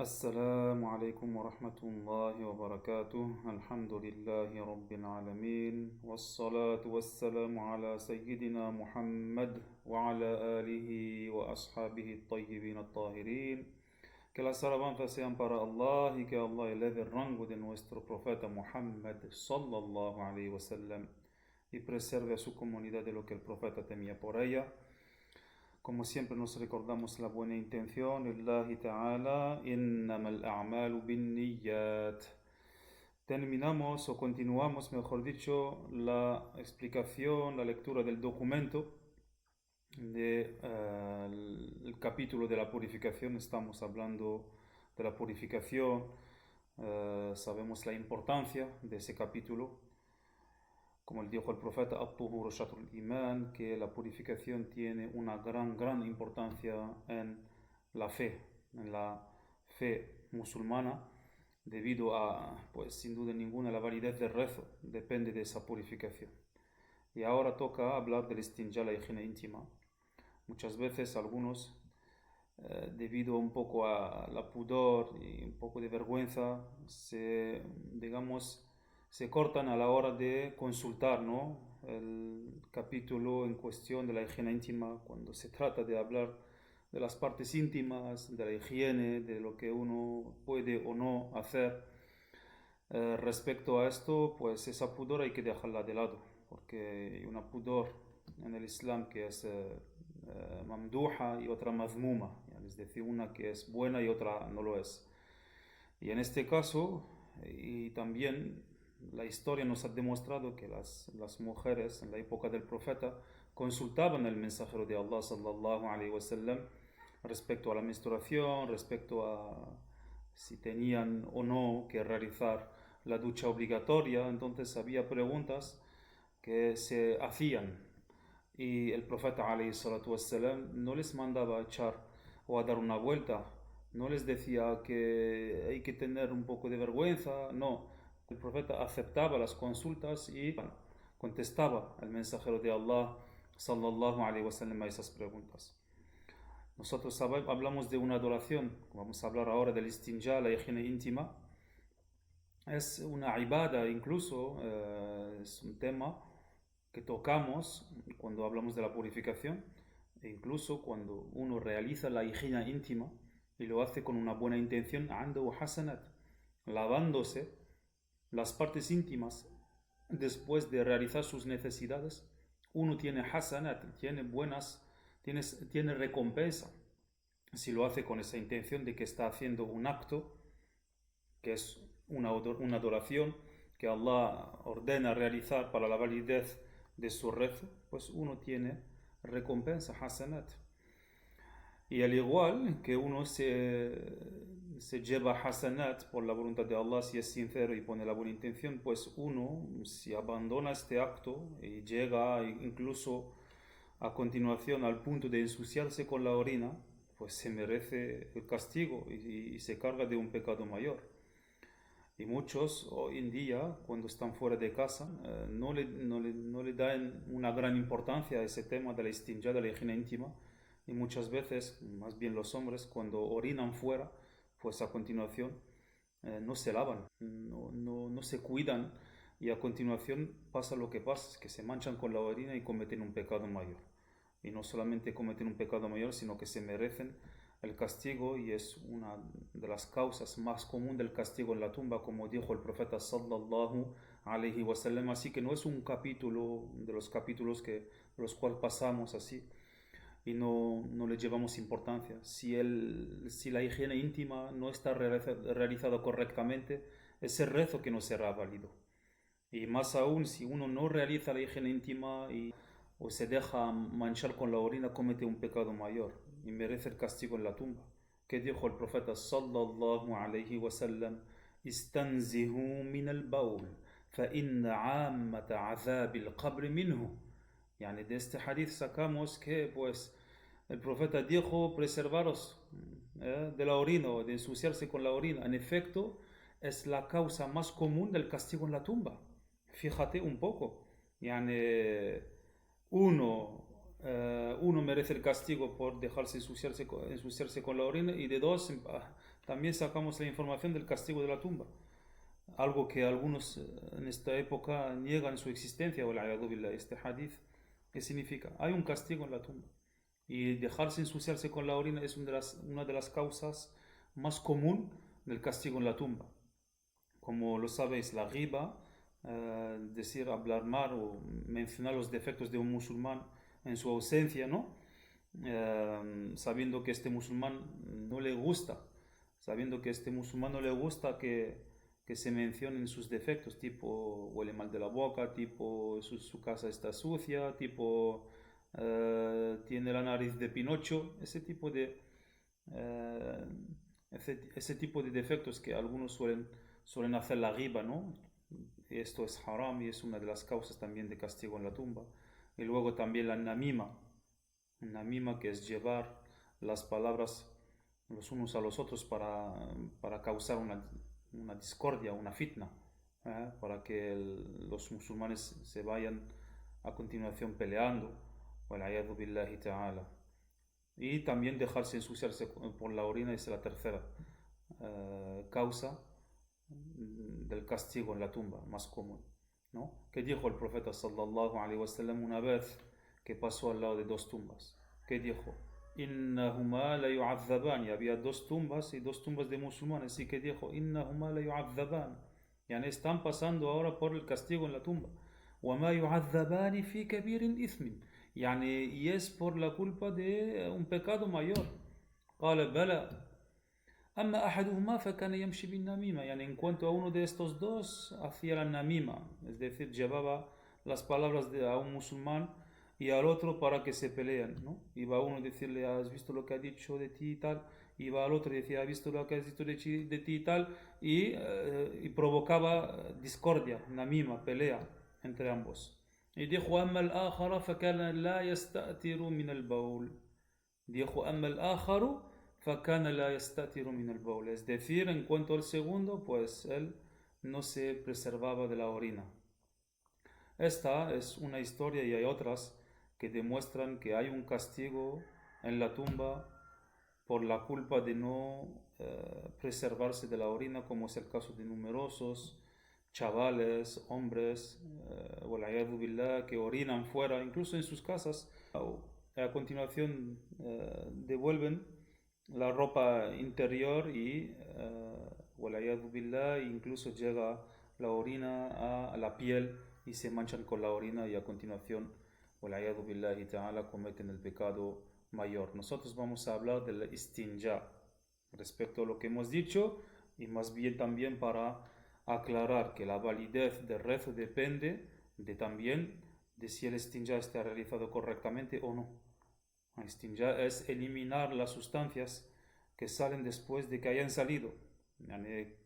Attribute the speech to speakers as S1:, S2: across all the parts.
S1: السلام عليكم ورحمة الله وبركاته. الحمد لله رب العالمين، والصلاة والسلام على سيدنا محمد وعلى آله وأصحابه الطيبين الطاهرين. Que las alabanzas sean para Allah y que Allah eleve el rango de nuestro profeta Muhammad sallallahu alaihi wasallam y preserve a su comunidad de lo que el profeta temía por ella. Como siempre nos recordamos la buena intención, Lillahi ta'ala, innamal a'malu bin niyyat. Terminamos o continuamos, mejor dicho, la explicación, la lectura del documento del capítulo de la purificación. Estamos hablando de la purificación, sabemos la importancia de ese capítulo. Como le dijo el profeta, At-Tuhur Shatrul Iman, que la purificación tiene una gran importancia en la fe musulmana, debido a, pues sin duda ninguna, la validez del rezo depende de esa purificación. Y ahora toca hablar del istinja, la higiene íntima. Muchas veces algunos, debido un poco a la pudor y un poco de vergüenza, se cortan a la hora de consultar, ¿no?, el capítulo en cuestión de la higiene íntima, cuando se trata de hablar de las partes íntimas, de la higiene, de lo que uno puede o no hacer. Respecto a esto, pues esa pudor hay que dejarla de lado, porque hay una pudor en el Islam que es mamduha y otra mazmuma, es decir, una que es buena y otra no lo es. Y en este caso, y también la historia nos ha demostrado que las mujeres en la época del profeta consultaban al mensajero de Allah sallallahu alaihi wasallam respecto a la menstruación, respecto a si tenían o no que realizar la ducha obligatoria. Entonces había preguntas que se hacían y el profeta alayhi salatu wassalam no les mandaba a echar o a dar una vuelta, no les decía que hay que tener un poco de vergüenza, no. El profeta aceptaba las consultas y contestaba al mensajero de Allah sallallahu alaihi wasallam a esas preguntas. Nosotros hablamos de una adoración, vamos a hablar ahora del istinja, la higiene íntima. Es una ibada, incluso es un tema que tocamos cuando hablamos de la purificación, e incluso cuando uno realiza la higiene íntima y lo hace con una buena intención, عنده hasanat, lavándose las partes íntimas después de realizar sus necesidades, uno tiene hasanat, tiene recompensa si lo hace con esa intención de que está haciendo un acto que es una adoración que Allah ordena realizar para la validez de su rezo, pues uno tiene recompensa, hasanat. Y al igual que uno se lleva hasanat por la voluntad de Allah si es sincero y pone la buena intención, pues uno, si abandona este acto y llega incluso a continuación al punto de ensuciarse con la orina, pues se merece el castigo y se carga de un pecado mayor. Y muchos hoy en día, cuando están fuera de casa, no le dan una gran importancia a ese tema de la istinja, de la higiene íntima. Y muchas veces, más bien los hombres, cuando orinan fuera, pues a continuación no se lavan, no se cuidan. Y a continuación pasa lo que pasa, es que se manchan con la orina y cometen un pecado mayor. Y no solamente cometen un pecado mayor, sino que se merecen el castigo, y es una de las causas más comunes del castigo en la tumba, como dijo el profeta sallallahu alaihi wasallam. Así que no es un capítulo de los capítulos que los cuales pasamos así y no le llevamos importancia. Si la higiene íntima no está realizada correctamente, ese rezo que no será válido. Y más aún, si uno no realiza la higiene íntima o se deja manchar con la orina, comete un pecado mayor y merece el castigo en la tumba. Que dijo el profeta sallallahu alaihi wasallam: Istanzihu min al-bawl, fa inna ammata azab al-qabr minhu. Yani de este hadith sacamos que pues el profeta dijo: preservaros de la orina o de ensuciarse con la orina. En efecto, es la causa más común del castigo en la tumba. Fíjate un poco. Yani, uno merece el castigo por dejarse ensuciarse con la orina, y de dos, también sacamos la información del castigo de la tumba. Algo que algunos en esta época niegan su existencia, o este hadith, ¿qué significa? Hay un castigo en la tumba. Y dejarse ensuciarse con la orina es una de las causas más común del castigo en la tumba. Como lo sabéis, la ghiba, decir, hablar mal o mencionar los defectos de un musulmán en su ausencia, ¿no? Sabiendo que este musulmán no le gusta, sabiendo que este musulmán no le gusta que se mencionen sus defectos, tipo huele mal de la boca, tipo su casa está sucia, tipo tiene la nariz de Pinocho, eh, ese tipo de defectos que algunos suelen hacer la ghiba, ¿no? Esto es haram y es una de las causas también de castigo en la tumba. Y luego también la namima que es llevar las palabras los unos a los otros para causar una discordia, una fitna, para que los musulmanes se vayan a continuación peleando. Wal'ayadu billahi ta'ala. Y también dejarse ensuciarse por la orina es la tercera causa del castigo en la tumba, más común, ¿no? ¿Qué dijo el profeta sallallahu alaihi wasallam una vez que pasó al lado de dos tumbas? ¿Qué dijo? Innahuma la yu'adzaban. Y había dos tumbas y dos tumbas de musulmanes. Y que dijo, innahuma la yu'adzaban. Yani están pasando ahora por el castigo en la tumba. وما يعذبان في كبير إثم. يعني y es por la culpa de un pecado mayor. قال بلى أما أحدهما فكان يمشي بالنميمة. يعني en cuanto a uno de estos dos hacía la namima, es decir, llevaba las palabras a un musulmán y al otro para que se peleen, ¿no? Iba uno a decirle, ¿has visto lo que ha dicho de ti y tal? Iba al otro y decía, ¿has visto lo que has dicho de ti y tal? Y provocaba discordia, namima, pelea entre ambos. Y dijo, أما الآخر فكان لا يستأتر من البول. Dijo, أما الآخر فكان لا يستأتر من البول. Es decir, en cuanto al segundo, pues él no se preservaba de la orina. Esta es una historia y hay otras que demuestran que hay un castigo en la tumba por la culpa de no preservarse de la orina, como es el caso de numerosos chavales, hombres, billah, que orinan fuera, incluso en sus casas. A continuación devuelven la ropa interior y billah, incluso llega la orina a la piel y se manchan con la orina y a continuación billahi ta'ala cometen el pecado mayor. Nosotros vamos a hablar del istinja respecto a lo que hemos dicho y más bien también para aclarar que la validez del rezo depende también de si el istinja está realizado correctamente o no. El istinja es eliminar las sustancias que salen después de que hayan salido.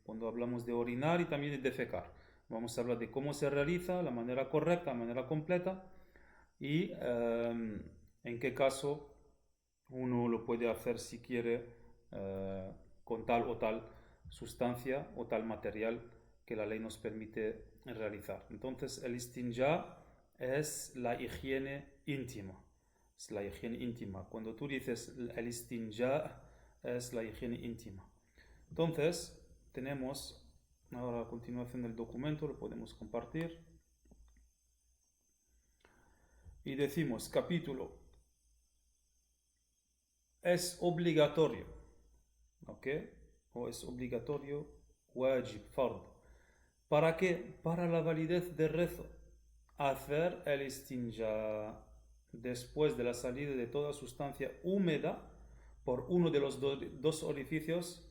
S1: Cuando hablamos de orinar y también de defecar, vamos a hablar de cómo se realiza, la manera correcta, la manera completa y en qué caso uno lo puede hacer si quiere con tal o tal sustancia o tal material que la ley nos permite realizar. Entonces el istinja es la higiene íntima. Es la higiene íntima. Cuando tú dices el istinja es la higiene íntima. Entonces tenemos ahora a continuación del documento, lo podemos compartir. Y decimos, capítulo, es obligatorio, ¿ok? O es obligatorio, wajib, fard. ¿Para qué? Para la validez del rezo. Hacer el istinja después de la salida de toda sustancia húmeda por uno de los dos orificios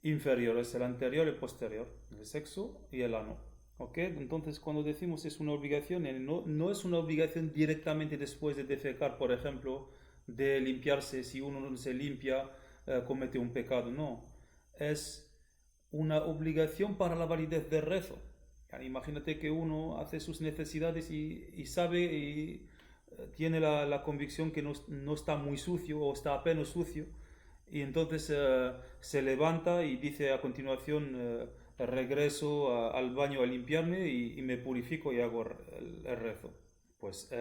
S1: inferiores, el anterior y el posterior, el sexo y el ano. ¿Ok? Entonces, cuando decimos es una obligación, no es una obligación directamente después de defecar, por ejemplo, de limpiarse. Si uno no se limpia, comete un pecado. No. Es una obligación para la validez del rezo. Imagínate que uno hace sus necesidades y sabe y tiene la convicción que no está muy sucio o está apenas sucio y entonces se levanta y dice a continuación regreso al baño a limpiarme y me purifico y hago el rezo. Pues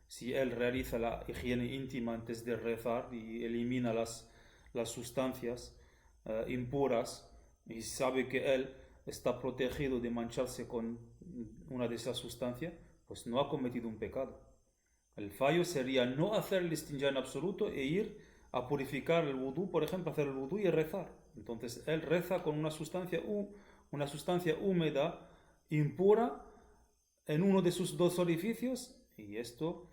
S1: si él realiza la higiene íntima antes de rezar y elimina las sustancias impuras y sabe que él está protegido de mancharse con una de esas sustancias, pues no ha cometido un pecado. El fallo sería no hacer el istinja en absoluto e ir a purificar el vudú, por ejemplo, hacer el vudú y rezar. Entonces él reza con una sustancia húmeda, impura, en uno de sus dos orificios, y esto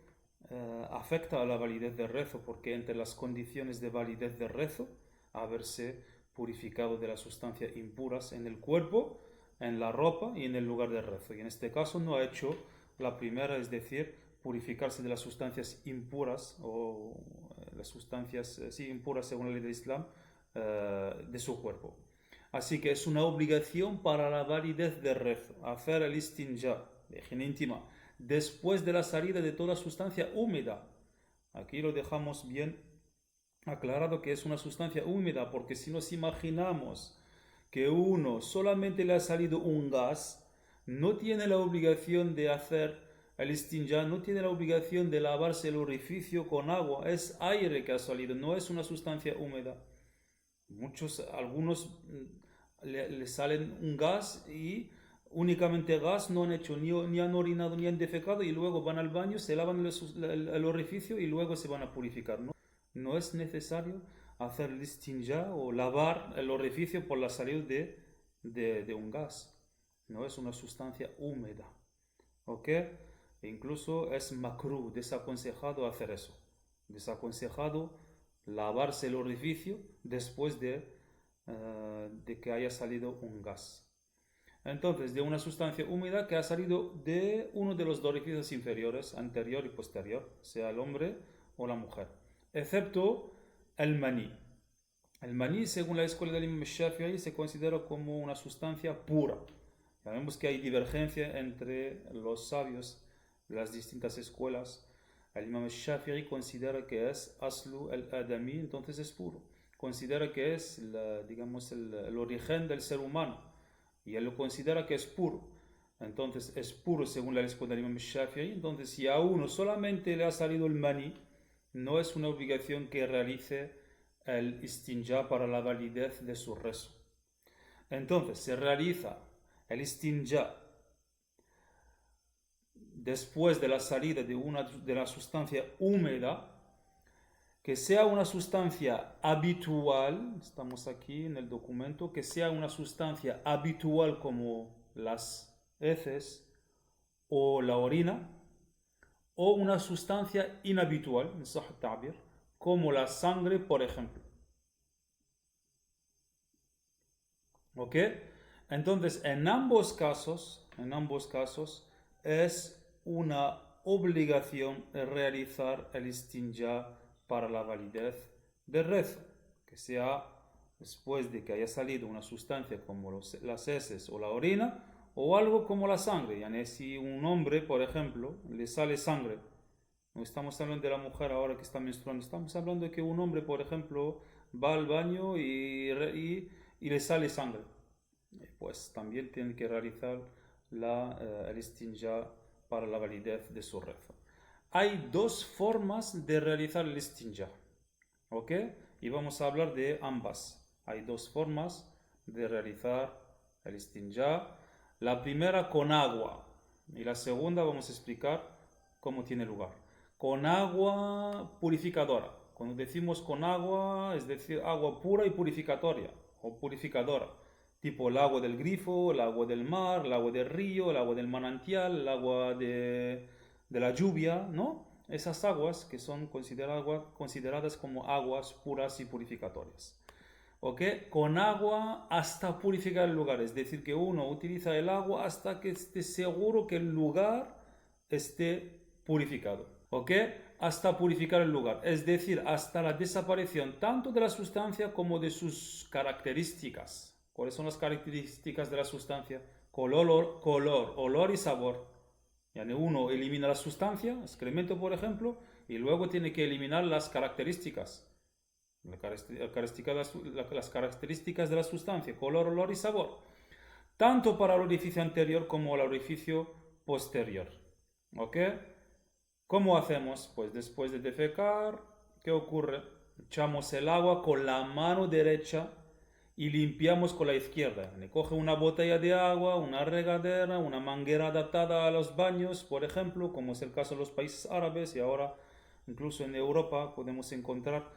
S1: afecta a la validez del rezo, porque entre las condiciones de validez del rezo, haberse purificado de las sustancias impuras en el cuerpo, en la ropa y en el lugar de rezo. Y en este caso no ha hecho la primera, es decir, purificarse de las sustancias impuras o las sustancias sí, impuras según la ley del Islam de su cuerpo. Así que es una obligación para la validez del rezo, hacer el istinja de higiene íntima después de la salida de toda sustancia húmeda. Aquí lo dejamos bien aclarado que es una sustancia húmeda, porque si nos imaginamos que uno solamente le ha salido un gas, no tiene la obligación de hacer el istinja, no tiene la obligación de lavarse el orificio con agua, es aire que ha salido, no es una sustancia húmeda. Algunos le salen un gas y únicamente gas, no han hecho ni han orinado ni han defecado y luego van al baño, se lavan el orificio y luego se van a purificar. No es necesario hacer el istinja o lavar el orificio por la salida de un gas. No es una sustancia húmeda. ¿Ok? E incluso es makruh, desaconsejado hacer eso. Desaconsejado lavarse el orificio después de que haya salido un gas. Entonces, de una sustancia húmeda que ha salido de uno de los dos orificios inferiores, anterior y posterior, sea el hombre o la mujer, excepto el maní. El maní, según la escuela del Imam Shafi'i, se considera como una sustancia pura. Sabemos que hay divergencia entre los sabios de las distintas escuelas. El Imam Shafi'i considera que es aslu el-adami, entonces es puro. Considera que es, digamos, el origen del ser humano. Y él lo considera que es puro. Entonces es puro según la escuela del Imam Shafi'i. Entonces si a uno solamente le ha salido el maní, no es una obligación que realice el istinja para la validez de su rezo. Entonces se realiza el istinja después de la salida de la sustancia húmeda, que sea una sustancia habitual, estamos aquí en el documento, que sea una sustancia habitual como las heces o la orina, o una sustancia inhabitual, como la sangre, por ejemplo. ¿Ok? Entonces, en ambos casos es una obligación realizar el istinja para la validez del rezo, que sea después de que haya salido una sustancia como las heces o la orina, o algo como la sangre. Yani si un hombre, por ejemplo, le sale sangre, no estamos hablando de la mujer ahora que está menstruando, estamos hablando de que un hombre, por ejemplo, va al baño y le sale sangre. Pues también tiene que realizar el istinja para la validez de su rezo. Hay dos formas de realizar el istinja, ¿ok? Y vamos a hablar de ambas. Hay dos formas de realizar el istinja. La primera con agua y la segunda vamos a explicar cómo tiene lugar. Con agua purificadora. Cuando decimos con agua, es decir, agua pura y purificatoria o purificadora. Tipo el agua del grifo, el agua del mar, el agua del río, el agua del manantial, el agua de la lluvia, ¿no? Esas aguas que son consideradas como aguas puras y purificatorias. ¿Ok? Con agua hasta purificar el lugar. Es decir, que uno utiliza el agua hasta que esté seguro que el lugar esté purificado. ¿Ok? Hasta purificar el lugar. Es decir, hasta la desaparición tanto de la sustancia como de sus características. ¿Cuáles son las características de la sustancia? Color, olor y sabor. Yani uno elimina la sustancia, excremento por ejemplo, y luego tiene que eliminar las características. Las características de la sustancia, color, olor y sabor. Tanto para el orificio anterior como el orificio posterior. ¿Ok? ¿Cómo hacemos? Pues después de defecar, ¿qué ocurre? Echamos el agua con la mano derecha y limpiamos con la izquierda. Coge una botella de agua, una regadera, una manguera adaptada a los baños, por ejemplo, como es el caso de los países árabes y ahora incluso en Europa podemos encontrar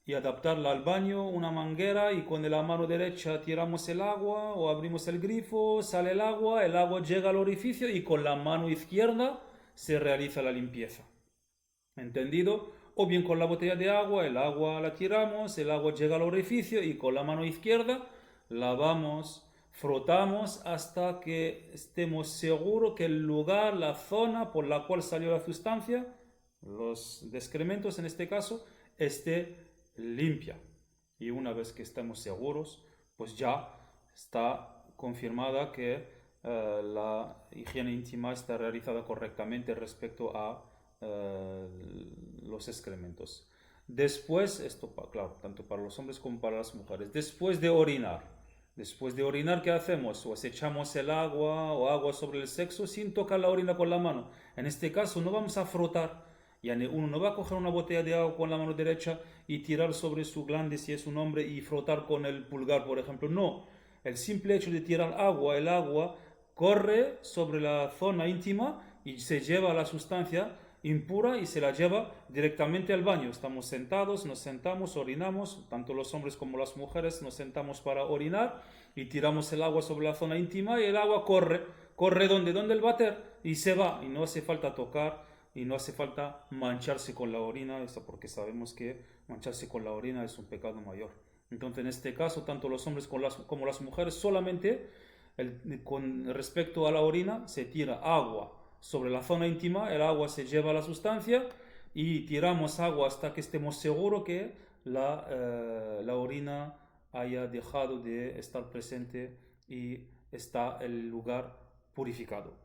S1: y adaptarla al baño, una manguera y con la mano derecha tiramos el agua o abrimos el grifo, sale el agua llega al orificio y con la mano izquierda se realiza la limpieza. ¿Entendido? O bien con la botella de agua, el agua la tiramos, el agua llega al orificio y con la mano izquierda lavamos, frotamos hasta que estemos seguros que el lugar, la zona por la cual salió la sustancia, los excrementos en este caso, esté limpia. Y una vez que estemos seguros, pues ya está confirmada que la higiene íntima está realizada correctamente respecto a eh, los excrementos. Después, esto claro, tanto para los hombres como para las mujeres, después de orinar, ¿qué hacemos? Pues echamos el agua o agua sobre el sexo sin tocar la orina con la mano. En este caso no vamos a frotar. Yani uno no va a coger una botella de agua con la mano derecha y tirar sobre su glande si es un hombre y frotar con el pulgar, por ejemplo. No, el simple hecho de tirar agua, el agua corre sobre la zona íntima y se lleva la sustancia impura y se la lleva directamente al baño. Estamos sentados, nos sentamos, orinamos, tanto los hombres como las mujeres nos sentamos para orinar y tiramos el agua sobre la zona íntima y el agua corre donde el váter y se va y no hace falta tocar y no hace falta mancharse con la orina, esto porque sabemos que mancharse con la orina es un pecado mayor. Entonces en este caso tanto los hombres como las mujeres solamente con respecto a la orina se tira agua sobre la zona íntima, el agua se lleva la sustancia y tiramos agua hasta que estemos seguros que la orina haya dejado de estar presente y está el lugar purificado.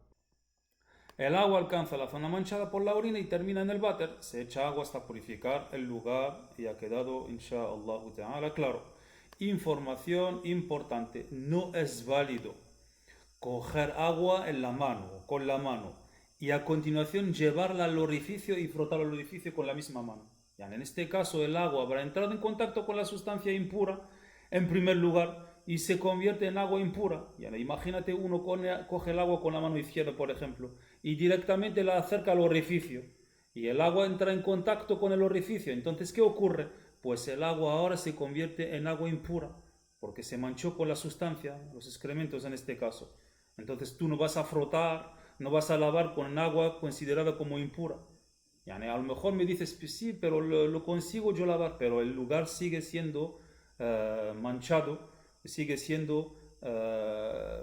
S1: El agua alcanza la zona manchada por la orina y termina en el váter. Se echa agua hasta purificar el lugar y ha quedado, inshallah ta'ala, claro. Información importante, no es válido coger agua en la mano, con la mano, y a continuación llevarla al orificio y frotar el orificio con la misma mano. En este caso el agua habrá entrado en contacto con la sustancia impura en primer lugar y se convierte en agua impura. Imagínate uno coge el agua con la mano izquierda, por ejemplo, y directamente la acerca al orificio y el agua entra en contacto con el orificio. Entonces, ¿qué ocurre? Pues el agua ahora se convierte en agua impura porque se manchó con la sustancia, los excrementos en este caso. Entonces tú no vas a frotar, no vas a lavar con agua considerada como impura. A lo mejor me dices, pues sí, pero lo consigo yo lavar, pero el lugar sigue siendo manchado, sigue siendo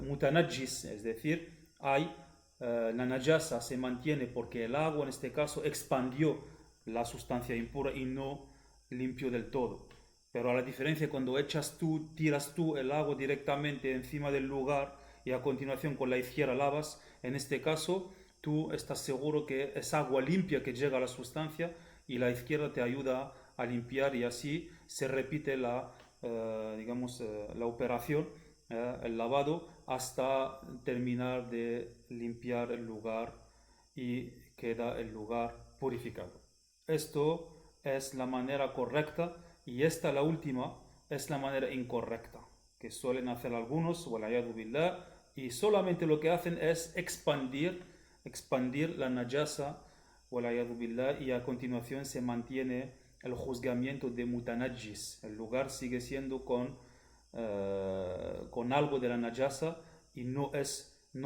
S1: mutanajis, es decir, la najasa se mantiene porque el agua en este caso expandió la sustancia impura y no limpió del todo. Pero a la diferencia cuando tiras tú el agua directamente encima del lugar y a continuación con la izquierda lavas, en este caso tú estás seguro que es agua limpia que llega a la sustancia y la izquierda te ayuda a limpiar y así se repite la operación, el lavado, hasta terminar de limpiar el lugar y queda el lugar purificado. Esto es la manera correcta y esta, la última, es la manera incorrecta que suelen hacer algunos, billah, y solamente lo que hacen es expandir la najasa, billah, y a continuación se mantiene el juzgamiento de mutanajis. El lugar sigue siendo con algo de la najasa y no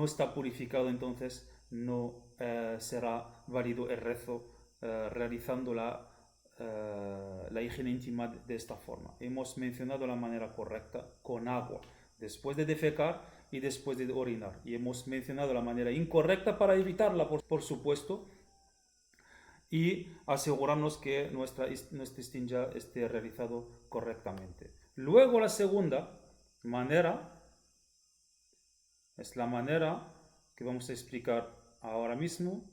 S1: está purificado, entonces no será válido el rezo realizando la higiene íntima de esta forma. Hemos mencionado la manera correcta con agua, después de defecar y después de orinar. Y hemos mencionado la manera incorrecta para evitarla, por supuesto, y asegurarnos que nuestra istinja esté realizado correctamente. Luego la segunda manera es la manera que vamos a explicar ahora mismo.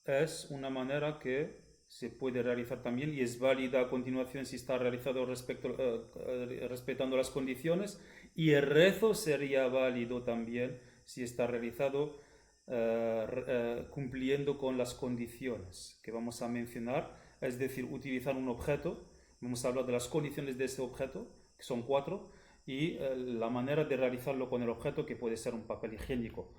S1: Es una manera que se puede realizar también y es válida a continuación si está realizado respetando las condiciones, y el rezo sería válido también si está realizado cumpliendo con las condiciones que vamos a mencionar, es decir, utilizar un objeto. Vamos a hablar de las condiciones de ese objeto, que son 4, y la manera de realizarlo con el objeto, que puede ser un papel higiénico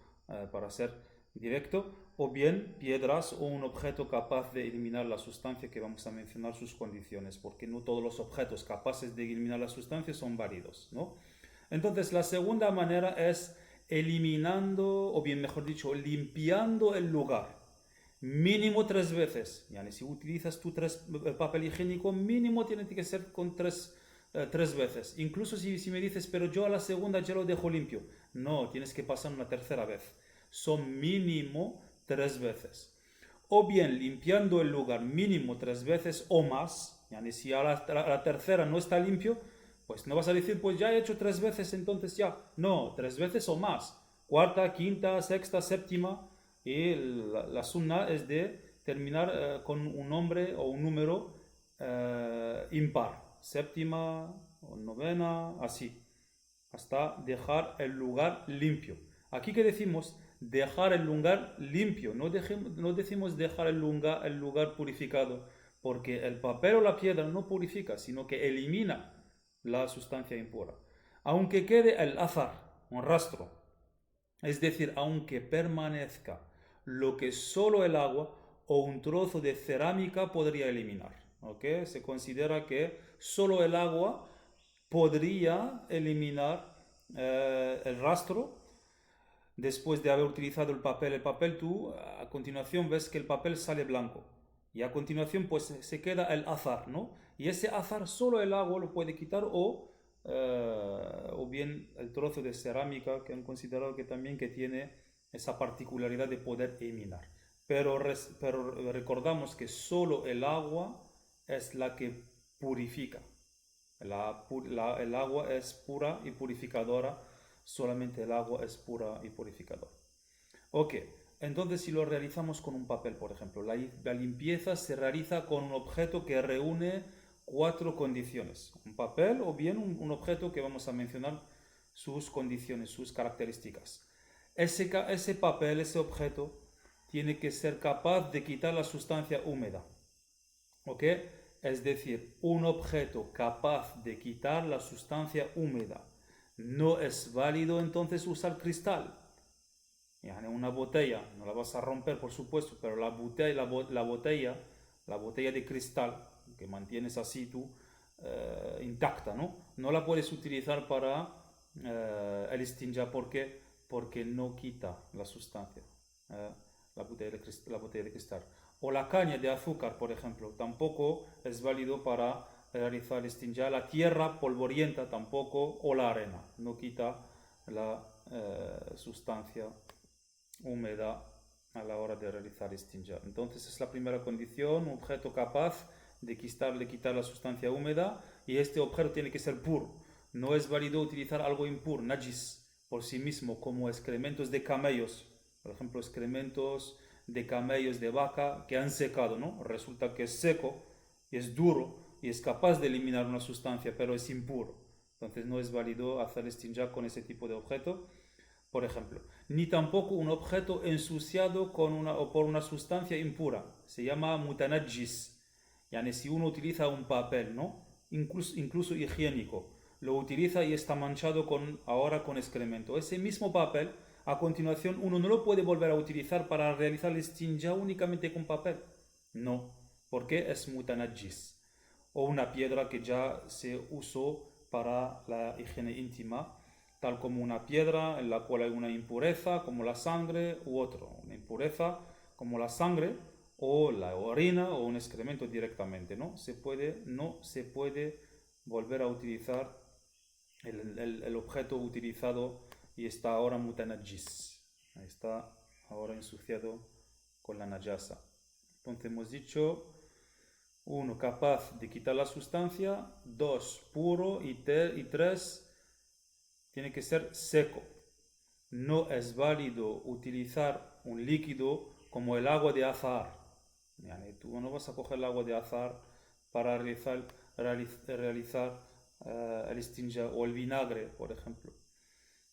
S1: para ser directo, o bien piedras o un objeto capaz de eliminar la sustancia, que vamos a mencionar sus condiciones, porque no todos los objetos capaces de eliminar la sustancia son válidos, ¿no? Entonces, la segunda manera es eliminando, o bien mejor dicho, limpiando el lugar. Mínimo 3 veces. Yani, si utilizas tu papel higiénico, mínimo tiene que ser con 3 veces. Incluso si me dices, pero yo a la segunda ya lo dejo limpio. No, tienes que pasar una tercera vez. Son mínimo 3 veces. O bien limpiando el lugar mínimo 3 veces o más. Yani, si a la tercera no está limpio, pues no vas a decir, pues ya he hecho 3 veces, entonces ya. No, 3 veces o más. Cuarta, quinta, sexta, séptima. Y la sunna es de terminar con un nombre o un número impar. Séptima o novena, así. Hasta dejar el lugar limpio. Aquí que decimos dejar el lugar limpio. No decimos dejar el lugar purificado. Porque el papel o la piedra no purifica, sino que elimina la sustancia impura. Aunque quede el azar, un rastro. Es decir, aunque permanezca lo que solo el agua o un trozo de cerámica podría eliminar. ¿Ok? Se considera que solo el agua podría eliminar el rastro después de haber utilizado el papel. El papel, tú a continuación ves que el papel sale blanco. Y a continuación pues se queda el azar, ¿no? Y ese azar solo el agua lo puede quitar, o bien el trozo de cerámica, que han considerado que también que tiene esa particularidad de poder eliminar. Pero recordamos que solo el agua es la que purifica. El agua es pura y purificadora, solamente el agua es pura y purificadora. Ok, entonces si lo realizamos con un papel, por ejemplo, la limpieza se realiza con un objeto que reúne 4 condiciones. Un papel o bien un objeto que vamos a mencionar sus condiciones, sus características. Ese papel, ese objeto, tiene que ser capaz de quitar la sustancia húmeda. ¿Ok? Es decir, un objeto capaz de quitar la sustancia húmeda. No es válido entonces usar cristal. Yani una botella, no la vas a romper por supuesto, pero la botella de cristal que mantienes así tú intacta, ¿no? No la puedes utilizar para el istinja. ¿Por qué? Porque no quita la sustancia, eh, la botella de cristal. O la caña de azúcar, por ejemplo, tampoco es válido para realizar el istinja. La tierra polvorienta tampoco, o la arena, no quita la sustancia húmeda a la hora de realizar istinja. Entonces es la primera condición, un objeto capaz de quitar la sustancia húmeda, y este objeto tiene que ser puro. No es válido utilizar algo impuro, najis, por sí mismo, como excrementos de camellos. Por ejemplo, excrementos de camellos de vaca que han secado, ¿no? Resulta que es seco, y es duro y es capaz de eliminar una sustancia, pero es impuro. Entonces no es válido hacer istinja con ese tipo de objeto, por ejemplo. Ni tampoco un objeto ensuciado o por una sustancia impura. Se llama mutanajis. Yani si uno utiliza un papel, ¿no? Incluso higiénico, lo utiliza y está manchado ahora con excremento. Ese mismo papel, a continuación, uno no lo puede volver a utilizar para realizar el istinja únicamente con papel. No, porque es mutanajis. O una piedra que ya se usó para la higiene íntima, tal como una piedra en la cual hay una impureza, como la sangre, u otro, una impureza como la sangre o la orina o un excremento directamente. No se puede volver a utilizar el objeto utilizado, y está ahora mutanajis, está ahora ensuciado con la najasa. Entonces hemos dicho: uno, capaz de quitar la sustancia; dos, puro; y tres, tiene que ser seco. No es válido utilizar un líquido como el agua de azahar. Yani, tú no vas a coger el agua de azahar para realizar el istinja, o el vinagre, por ejemplo.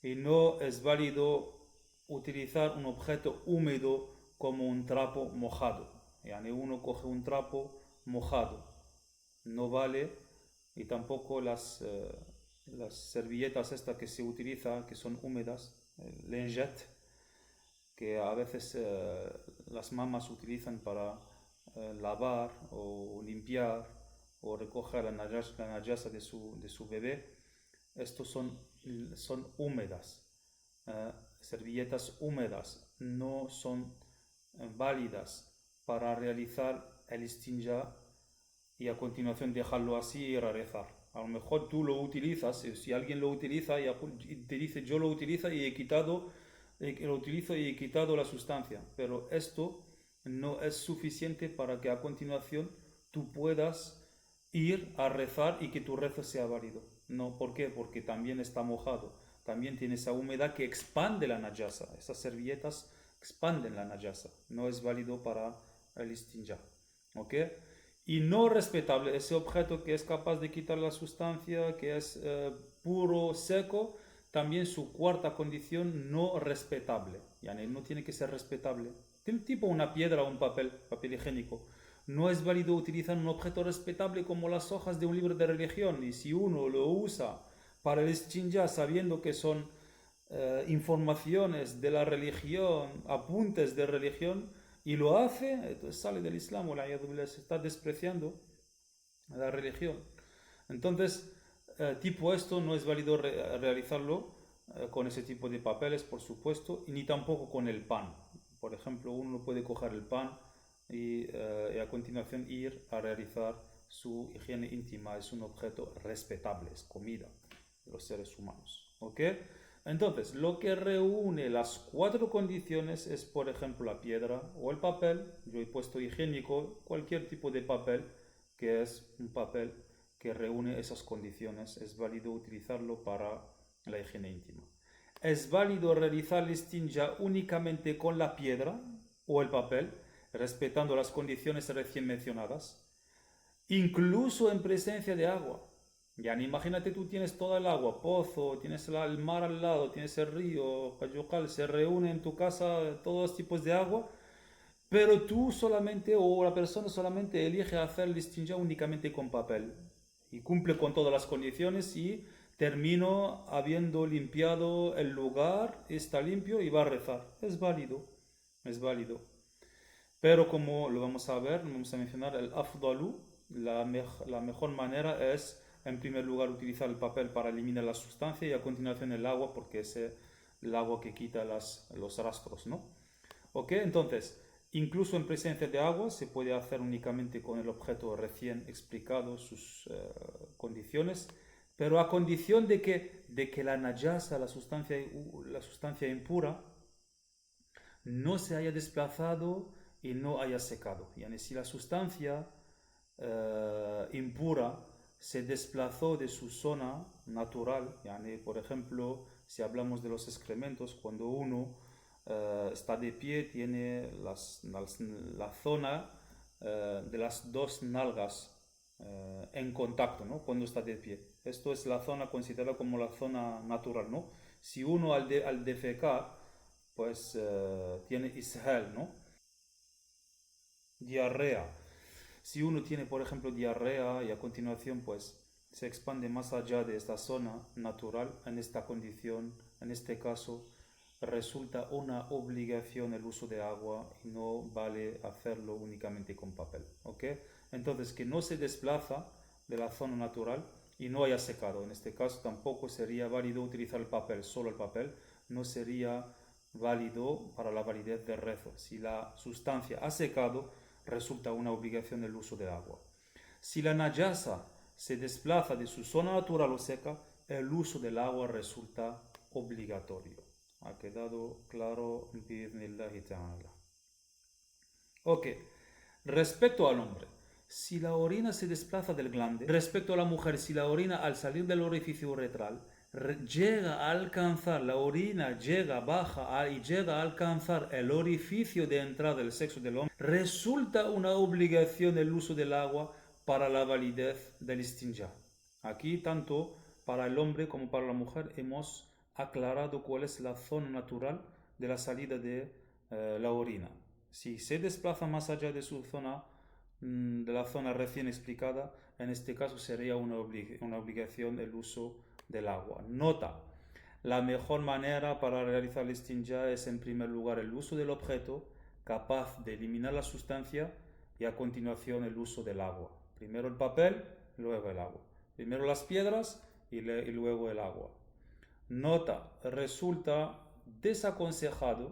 S1: Y no es válido utilizar un objeto húmedo como un trapo mojado. Yani, uno coge un trapo mojado, no vale. Y tampoco las servilletas estas que se utilizan, que son húmedas, lingette, que a veces las mamás utilizan para lavar o limpiar o recoger la najasa de su bebé. Estos son húmedas, servilletas húmedas, no son válidas para realizar el istinja y a continuación dejarlo así y ir a rezar. A lo mejor tú lo utilizas, si alguien lo utiliza y te dice yo lo utilizo y lo utilizo y he quitado la sustancia, pero esto no es suficiente para que a continuación tú puedas ir a rezar y que tu rezo sea válido. No, ¿por qué? Porque también está mojado, también tiene esa humedad que expande la najasa. Esas servilletas expanden la najasa, no es válido para el istinja. ¿Ok? Y no respetable, ese objeto que es capaz de quitar la sustancia, que es puro, seco, también su cuarta condición, no respetable. Yani no tiene que ser respetable. Tipo una piedra o un papel higiénico. No es válido utilizar un objeto respetable como las hojas de un libro de religión. Y si uno lo usa para el istinja sabiendo que son informaciones de la religión, apuntes de religión, y lo hace, entonces sale del Islam, o se está despreciando la religión. Entonces, tipo esto no es válido realizarlo con ese tipo de papeles, por supuesto, y ni tampoco con el pan. Por ejemplo, uno no puede coger el pan y a continuación ir a realizar su higiene íntima. Es un objeto respetable, es comida de los seres humanos. ¿Ok? Entonces, lo que reúne las cuatro condiciones es, por ejemplo, la piedra o el papel. Yo he puesto higiénico, cualquier tipo de papel, que es un papel que reúne esas condiciones. Es válido utilizarlo para la higiene íntima. Es válido realizar el istinja únicamente con la piedra o el papel, respetando las condiciones recién mencionadas, incluso en presencia de agua. Ya, imagínate tú tienes toda el agua, pozo, tienes el mar al lado, tienes el río, Cayucal, se reúne en tu casa todos los tipos de agua, pero tú solamente o la persona solamente elige hacer el istinja únicamente con papel y cumple con todas las condiciones y termino habiendo limpiado el lugar, está limpio y va a rezar. Es válido, es válido. Pero como lo vamos a ver, vamos a mencionar el afdalu, la mejor manera es en primer lugar utilizar el papel para eliminar la sustancia y a continuación el agua porque es el agua que quita los rastros, ¿no? ¿Ok? Entonces, incluso en presencia de agua se puede hacer únicamente con el objeto recién explicado, sus condiciones, pero a condición de que la najasa, la sustancia impura, no se haya desplazado y no haya secado. Yani si la sustancia impura se desplazó de su zona natural, yani por ejemplo, si hablamos de los excrementos, cuando uno está de pie, tiene la zona de las dos nalgas en contacto, ¿no? Cuando está de pie. Esto es la zona considerada como la zona natural, ¿no? Si uno al defecar, pues tiene ishal, ¿no? Diarrea. Si uno tiene, por ejemplo, diarrea y a continuación, pues se expande más allá de esta zona natural, en esta condición, en este caso, resulta una obligación el uso de agua y no vale hacerlo únicamente con papel, ¿ok? Entonces, que no se desplaza de la zona natural y no haya secado. En este caso tampoco sería válido utilizar el papel, solo el papel, no sería válido para la validez del rezo. Si la sustancia ha secado, resulta una obligación el uso de agua. Si la najasa se desplaza de su zona natural o seca, el uso del agua resulta obligatorio. Ha quedado claro, bi'idhnillahi ta'ala. Ok, respecto al hombre, si la orina se desplaza del glande, respecto a la mujer, si la orina al salir del orificio uretral llega a alcanzar, la orina llega, baja y llega a alcanzar el orificio de entrada del sexo del hombre, resulta una obligación el uso del agua para la validez del istinja. Aquí, tanto para el hombre como para la mujer, hemos aclarado cuál es la zona natural de la salida de la orina. Si se desplaza más allá de su zona, de la zona recién explicada, en este caso sería una obligación el uso del agua. Nota, la mejor manera para realizar el istinja es en primer lugar el uso del objeto capaz de eliminar la sustancia y a continuación el uso del agua. Primero el papel, luego el agua. Primero las piedras y luego el agua. Nota, resulta desaconsejado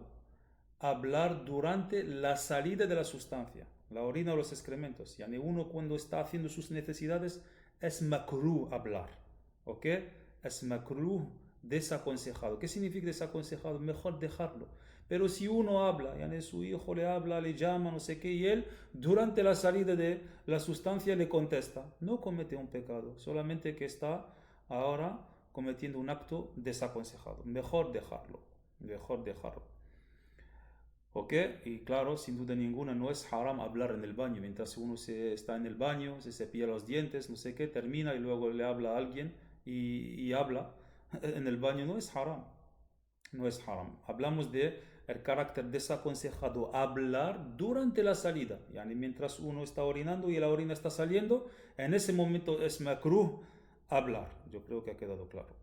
S1: hablar durante la salida de la sustancia, la orina o los excrementos. Yani uno cuando está haciendo sus necesidades es makruh hablar, ¿ok? Es makruh desaconsejado. ¿Qué significa desaconsejado? Mejor dejarlo. Pero si uno habla, yani su hijo le habla, le llama, no sé qué, y él durante la salida de la sustancia le contesta, no comete un pecado, solamente que está ahora cometiendo un acto desaconsejado. Mejor dejarlo, mejor dejarlo. ¿Ok? Y claro, sin duda ninguna no es haram hablar en el baño. Mientras uno está en el baño, se cepilla los dientes, no sé qué, termina y luego le habla a alguien y habla en el baño, no es haram. No es haram. Hablamos de el carácter desaconsejado hablar durante la salida. Yani mientras uno está orinando y la orina está saliendo, en ese momento es makruh hablar. Yo creo que ha quedado claro.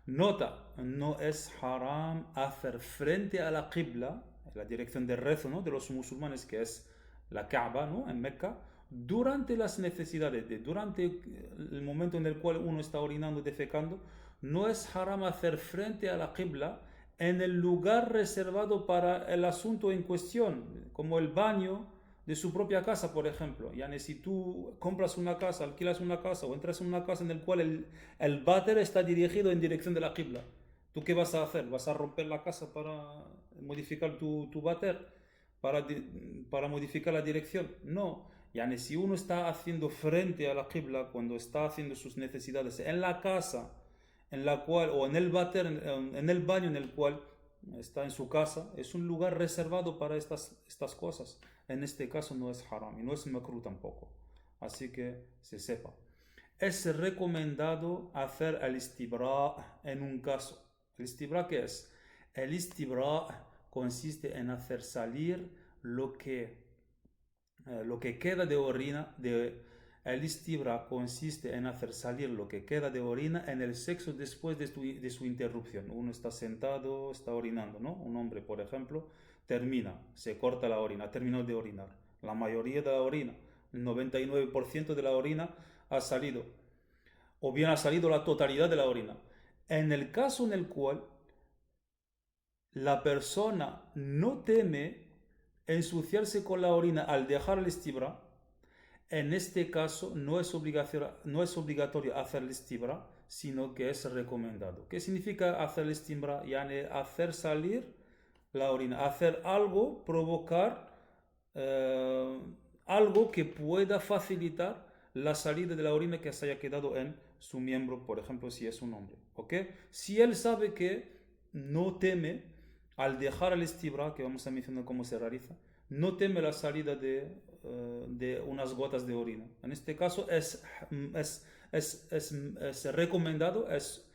S1: Nota, no es haram hacer frente a la qibla, la dirección de rezo, ¿no?, de los musulmanes, que es la Kaaba, ¿no?, en Mecca, durante las necesidades, durante el momento en el cual uno está orinando, defecando, no es haram hacer frente a la qibla en el lugar reservado para el asunto en cuestión, como el baño de su propia casa, por ejemplo. Yani si tú compras una casa, alquilas una casa o entras en una casa en el cual el váter está dirigido en dirección de la qibla, ¿tú qué vas a hacer? ¿Vas a romper la casa para modificar tu váter? ¿Para modificar la dirección? No. Yani si uno está haciendo frente a la qibla cuando está haciendo sus necesidades en la casa en la cual, o en el váter, en el baño en el cual está en su casa, es un lugar reservado para estas cosas. En este caso no es haram y no es makruh tampoco. Así que se sepa. Es recomendado hacer el istibra en un caso. ¿El istibra qué es? El istibra consiste en hacer salir lo que queda de orina. El istibra consiste en hacer salir lo que queda de orina en el sexo después de su interrupción. Uno está sentado, está orinando, ¿no? Un hombre, por ejemplo, se corta la orina, ha terminado de orinar. La mayoría de la orina, el 99% de la orina ha salido, o bien ha salido la totalidad de la orina. En el caso en el cual la persona no teme ensuciarse con la orina al dejar el istibra, en este caso no es obligatorio hacer el istibra, sino que es recomendado. ¿Qué significa hacer el istibra? Yani hacer salir la orina, hacer algo, provocar algo que pueda facilitar la salida de la orina que se haya quedado en su miembro, por ejemplo, si es un hombre. ¿Ok? Si él sabe que no teme al dejar el istibra, que vamos a mencionar cómo se realiza, no teme la salida de unas gotas de orina. En este caso es recomendado, es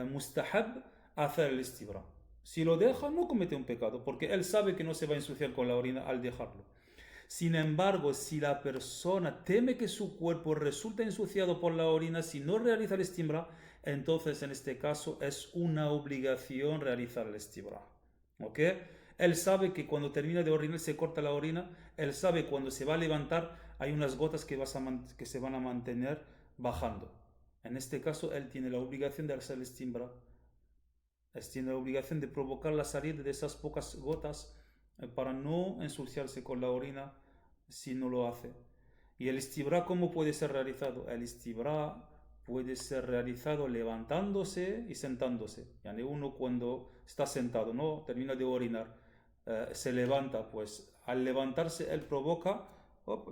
S1: mustahab hacer el istibra. Si lo deja, no comete un pecado, porque él sabe que no se va a ensuciar con la orina al dejarlo. Sin embargo, si la persona teme que su cuerpo resulte ensuciado por la orina si no realiza el istibra, entonces en este caso es una obligación realizar el istibra. ¿Ok? Él sabe que cuando termina de orinar se corta la orina, él sabe que cuando se va a levantar hay unas gotas que se van a mantener bajando. En este caso él tiene la obligación de hacer el istibra. Él tiene la obligación de provocar la salida de esas pocas gotas para no ensuciarse con la orina si no lo hace. ¿Y el istibra cómo puede ser realizado? El istibra puede ser realizado levantándose y sentándose. Yani uno cuando está sentado, no termina de orinar, se levanta, pues al levantarse él provoca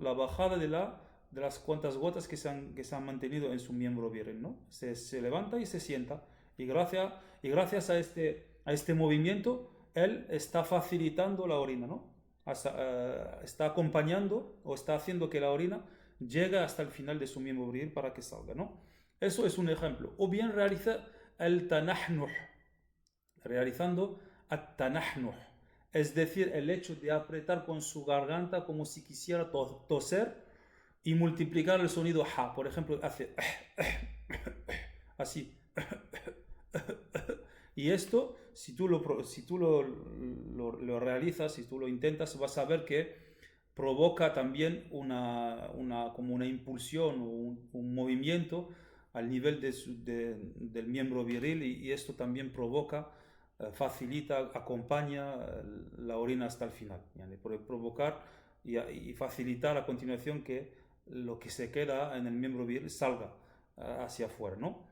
S1: la bajada de las cuantas gotas que se han mantenido en su miembro viril, ¿no? Se levanta y se sienta y gracias a este movimiento él está facilitando la orina, ¿no? Está acompañando o está haciendo que la orina llegue hasta el final de su miembro viril para que salga, ¿no? Eso es un ejemplo. O bien realiza el tanahnuh, realizando el tanahnuh, es decir, el hecho de apretar con su garganta como si quisiera toser y multiplicar el sonido ha. Por ejemplo, hace así, Y esto, si tú lo realizas, si tú lo intentas, vas a ver que provoca también como una impulsión o un movimiento al nivel del miembro viril y esto también provoca, facilita, acompaña la orina hasta el final. Yani, puede provocar y facilitar a continuación que lo que se queda en el miembro viril salga hacia afuera, ¿no?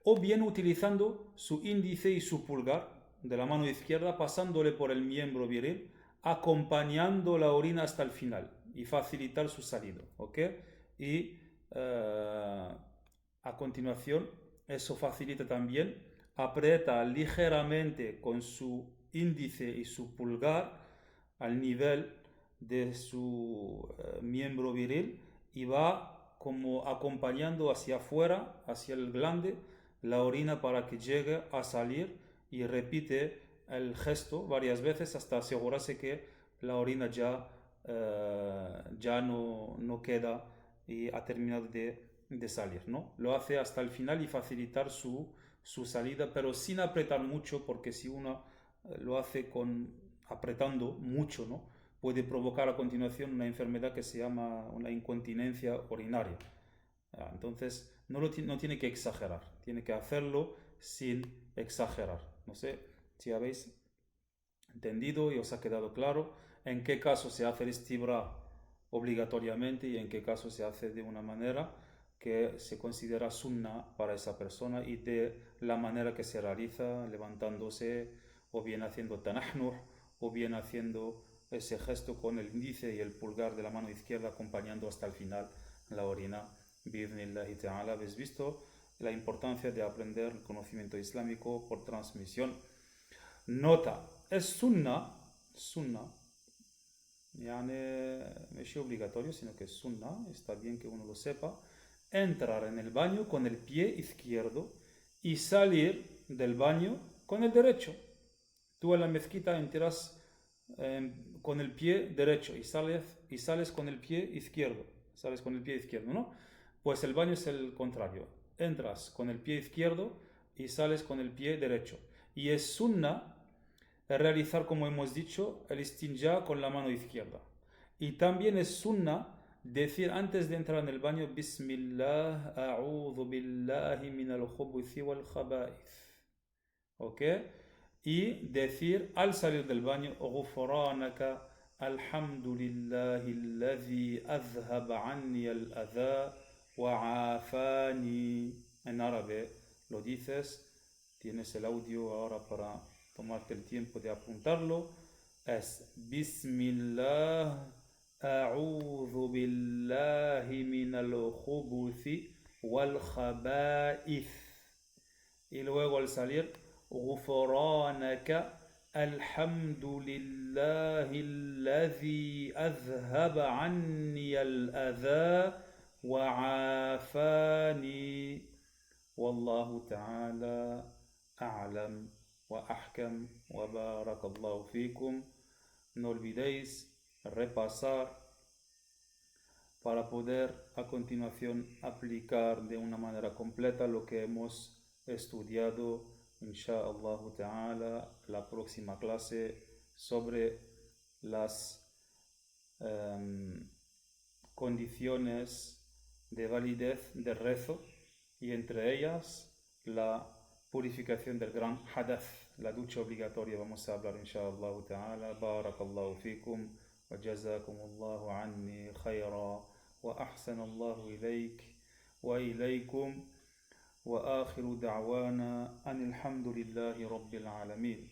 S1: O bien utilizando su índice y su pulgar de la mano izquierda pasándole por el miembro viril, acompañando la orina hasta el final y facilitar su salida, ¿ok? Y a continuación eso facilita también, aprieta ligeramente con su índice y su pulgar al nivel de su miembro viril y va como acompañando hacia afuera, hacia el glande, la orina para que llegue a salir y repite el gesto varias veces hasta asegurarse que la orina ya no queda y ha terminado de salir, ¿no? Lo hace hasta el final y facilitar su salida, pero sin apretar mucho, porque si uno lo hace apretando mucho, ¿no? Puede provocar a continuación una enfermedad que se llama una incontinencia urinaria. Entonces, no tiene que exagerar, tiene que hacerlo sin exagerar. No sé si habéis entendido y os ha quedado claro en qué caso se hace el istibra obligatoriamente y en qué caso se hace de una manera que se considera sunna para esa persona y de la manera que se realiza levantándose o bien haciendo tanahnuh o bien haciendo ese gesto con el índice y el pulgar de la mano izquierda acompañando hasta el final la orina. Bi'idhnillahi ta'ala. ¿Habéis visto la importancia de aprender el conocimiento islámico por transmisión? Nota, es sunna, yani no es obligatorio, sino que es sunna, está bien que uno lo sepa, entrar en el baño con el pie izquierdo y salir del baño con el derecho. Tú en la mezquita entras con el pie derecho y sales con el pie izquierdo, sales con el pie izquierdo, ¿no? Pues el baño es el contrario, entras con el pie izquierdo y sales con el pie derecho. Y es sunna realizar, como hemos dicho, el istinja con la mano izquierda. Y también es sunna decir antes de entrar en el baño, Bismillah, a'udhu billahi min al-khubuthi wal khaba'ith. ¿Ok? Y decir al salir del baño, Ghufranaka, alhamdulillahi alladhi azhab anni al-adha wa afani. En árabe lo dices, tienes el audio ahora para tomarte el tiempo de apuntarlo. Es Bismillah, a'udhu billahi min al-khubuthi wal khaba'ith. Y luego al salir, غفرانك الحمد لله الذي أذهب عني الأذى وعافاني والله تعالى أعلم وأحكم وبارك الله فيكم. No olvidéis repasar para poder a continuación aplicar de una manera completa lo que hemos estudiado, inshallah ta'ala, la próxima clase sobre las condiciones de validez del rezo y entre ellas la purificación del gran hadath, la ducha obligatoria. Vamos a hablar inshallah ta'ala. Barakallahu fikum wa jazakumullahu anni khayra wa ahsanallahu ilayk wa ilaykum. وآخر دعوانا أن الحمد لله رب العالمين.